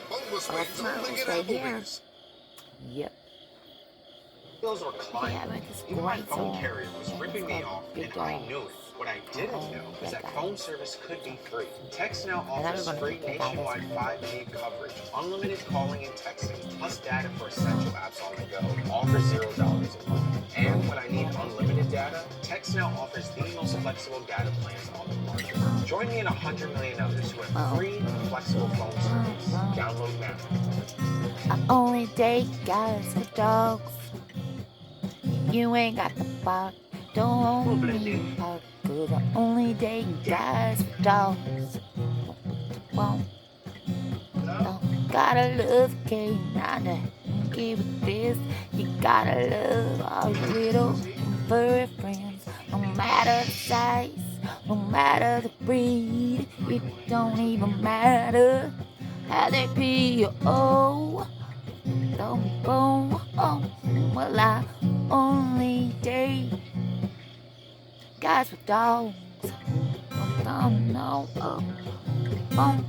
boneless Oh, wings smart, only we'll at stay here. Applebee's. Yep. Bills were climbing. Yeah, but this Even my great phone song. carrier was Yeah, ripping it's me got off, big and I dogs. knew it. What I didn't know is that phone service could be free. TextNow I thought we offers were gonna free get that guy nationwide this 5G coverage, unlimited calling and texting, plus data for essential apps on the go, all for $0 a month. And when I need unlimited data, TextNow offers the most flexible data plans on the market. Join me and 100 million others who have free, flexible phone service. Download now. I only date guys with dogs. You ain't got the bark, don't need bark. Cause I only date guys with dogs. Won't, don't gotta love canine to give it this. You gotta love all your little furry friends. No matter the size, no matter the breed, it don't even matter how they pee. Oh, don't boom. Oh, well, I only date guys with dogs. Don't know. Bone, bone.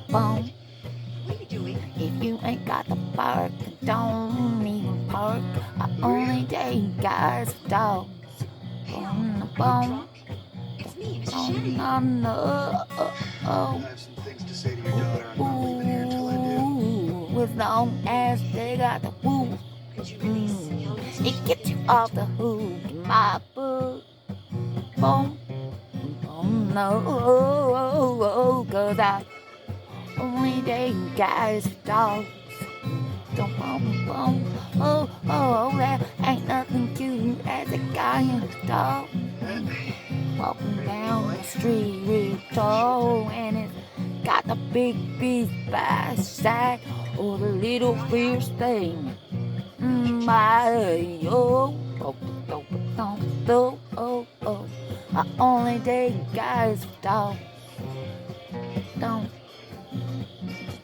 What are you doing? If you ain't got the bark, then don't even park. I only date guys with dogs. Bone, bone. It's me, Mrs. No, Shannon. no, no. I have some things to say to your daughter. I'm not leaving here until I do. Ooh, as long as they got the woo. Could you release Hilda's It gets you off the hook in my book. Boom, boom, no, cause I only date guys with dogs. Don't boom, boom, oh, there ain't nothing cute as a guy and a dog. Walking down the street real tall, and it's got the big beast by his side, or the little fierce thing. My oh, oh. I only date guys with dogs. Don't,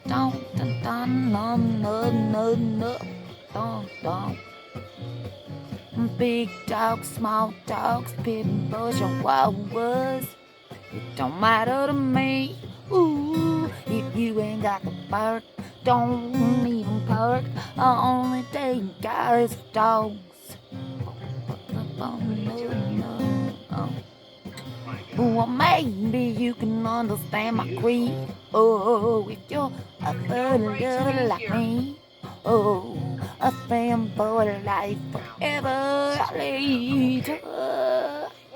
don't. Big dogs, small dogs, pit bulls, chihuahuas. It don't matter to me. Ooh, if you ain't got the bark, don't even park. I only date guys with dogs. Well, maybe you can understand my creed. Oh, if you're a furry lover like me. Oh, a fan for life forever. Later.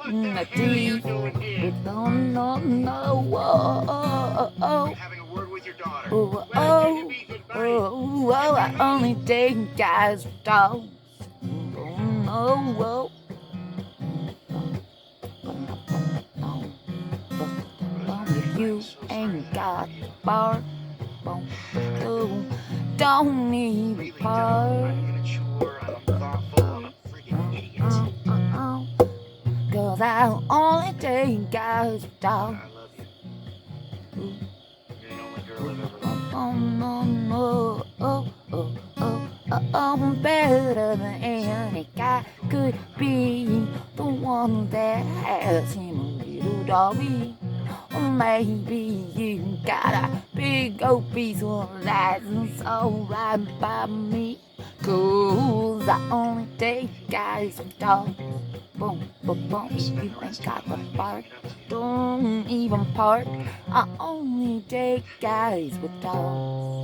The teeth. No. Having a word with your daughter. I only date guys with dogs. No. If you ain't got bark, don't need park. Cause I only date guys with dogs. I'm better than any guy could be. The one that has him a little doggy. Or maybe you got a big old piece of license, alright by me. Cause I only date guys with dogs. Boom, if you ain't got the bark, don't even park. I only date guys with dogs.